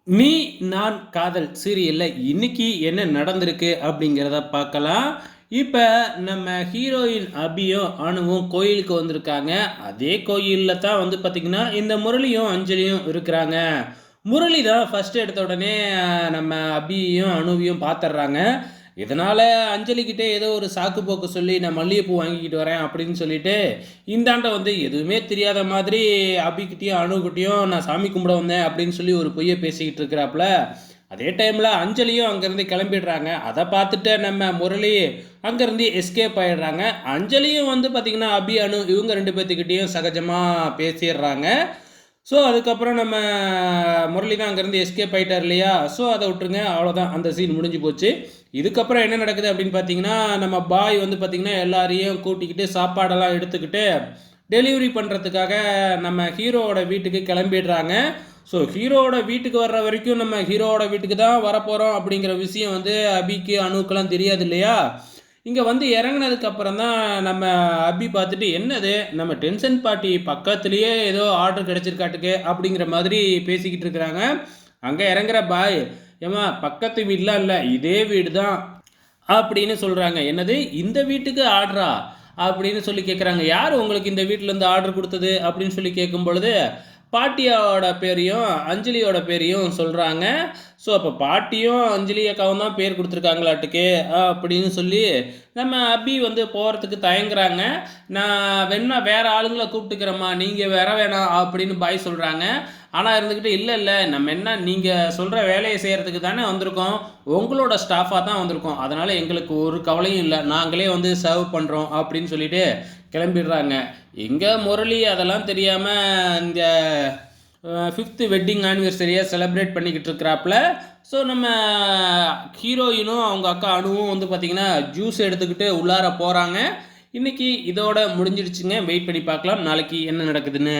நீ நான் காதல் சீரியல்ல இன்னைக்கு என்ன நடந்திருக்கு அப்படிங்கிறத பார்க்கலாம். இப்ப நம்ம ஹீரோயின் அபியும், அனுவும் கோயிலுக்கு வந்திருக்காங்க. அதே கோயில்ல தான் வந்து பார்த்தீங்கன்னா, இந்த முரளியும், அஞ்சலியும் இருக்கிறாங்க. முரளி தான் ஃபர்ஸ்ட் எடுத்த உடனே நம்ம அபியையும், அனுவையும் பார்த்துடுறாங்க. இதனால அஞ்சலி கிட்ட ஏதோ ஒரு சாக்கு போக்கு சொல்லி நான் மல்லிகைப்பூ வாங்கிக்கிட்டு வரேன் அப்படின்னு சொல்லிட்டு, இந்தாண்ட வந்து எதுவுமே தெரியாத மாதிரி அபிகிட்டயும், அணுகிட்டயும் நான் சாமி கும்பிட வந்தேன் அப்படின்னு சொல்லி ஒரு பொய்ய பேசிக்கிட்டு இருக்கிறாப்புல. அதே டைம்ல அஞ்சலியும் அங்கேருந்து கிளம்பிடுறாங்க. அதை பார்த்துட்டு நம்ம முரளி அங்கேருந்து எஸ்கேப் ஆயிடுறாங்க. அஞ்சலியும் வந்து பார்த்தீங்கன்னா, அபி, அனு இவங்க 2 பேத்துக்கிட்டேயும் சகஜமாக பேசிடுறாங்க. ஸோ, அதுக்கப்புறம் நம்ம முரளி தான் அங்கேருந்து எஸ்கேப் ஆயிட்டார் இல்லையா? ஸோ, அதை விட்டுருங்க. அவ்வளோதான், அந்த சீன் முடிஞ்சு போச்சு. இதுக்கப்புறம் என்ன நடக்குது அப்படின்னு பார்த்தீங்கன்னா, நம்ம பாய் வந்து பார்த்தீங்கன்னா, எல்லாரையும் கூட்டிக்கிட்டு சாப்பாடெல்லாம் எடுத்துக்கிட்டு டெலிவரி பண்ணுறதுக்காக நம்ம ஹீரோவோட வீட்டுக்கு கிளம்பிடுறாங்க. ஸோ, ஹீரோவோட வீட்டுக்கு வர்ற வரைக்கும் நம்ம ஹீரோவோட வீட்டுக்கு தான் வரப்போகிறோம் அப்படிங்கிற விஷயம் வந்து அபிக்கு, அணுக்கெல்லாம் தெரியாது இல்லையா? இங்கே வந்து இறங்குனதுக்கு அப்புறம் தான் நம்ம அபி பார்த்துட்டு, என்னது நம்ம டென்ஷன் பார்ட்டி பக்கத்துலேயே ஏதோ ஆர்டர் கிடச்சிருக்காட்டுக்கு அப்படிங்கிற மாதிரி பேசிக்கிட்டு இருக்கிறாங்க. அங்கே இறங்குற பாய், ஏம்மா பக்கத்து வீடெலாம் இல்லை, இதே வீடு தான் அப்படின்னு சொல்கிறாங்க. என்னது இந்த வீட்டுக்கு ஆர்டரா அப்படின்னு சொல்லி கேட்குறாங்க. யார் உங்களுக்கு இந்த வீட்டிலேருந்து ஆர்டர் கொடுத்தது அப்படின்னு சொல்லி கேட்கும் பொழுது, பாட்டியோட பேரையும் அஞ்சலியோட பேரையும் சொல்கிறாங்க. ஸோ, அப்போ பாட்டியும் அஞ்சலி அக்காவும் தான் பேர் கொடுத்துருக்காங்களாட்டுக்கு அப்படின்னு சொல்லி நம்ம அபி வந்து போகிறதுக்கு தயங்குறாங்க. நான் வேணா வேறு ஆளுங்களை கூப்பிட்டுக்கிறேம்மா, நீங்கள் வர வேணாம் அப்படின்னு பாய் சொல்கிறாங்க. ஆனால் இருந்துக்கிட்டு, இல்லை இல்லை நம்ம என்ன நீங்கள் சொல்கிற வேலையை செய்கிறதுக்கு தானே வந்திருக்கோம், உங்களோட ஸ்டாஃபாக தான் வந்திருக்கோம், அதனால் எங்களுக்கு ஒரு கவலையும் இல்லை, நாங்களே வந்து சர்வ் பண்ணுறோம் அப்படின்னு சொல்லிட்டு கிளம்பிடுறாங்க. எங்கே முரளி அதெல்லாம் தெரியாமல் இந்த 5th வெட்டிங் ஆனிவர்சரியை செலிப்ரேட் பண்ணிக்கிட்டு இருக்கிறாப்புல. ஸோ, நம்ம ஹீரோயினும் அவங்க அக்கா அணுவும் வந்து பார்த்திங்கன்னா ஜூஸ் எடுத்துக்கிட்டு உள்ளார போகிறாங்க. இன்றைக்கி இதோட முடிஞ்சிடுச்சுங்க. வெயிட் பண்ணி பார்க்கலாம் நாளைக்கு என்ன நடக்குதுன்னு.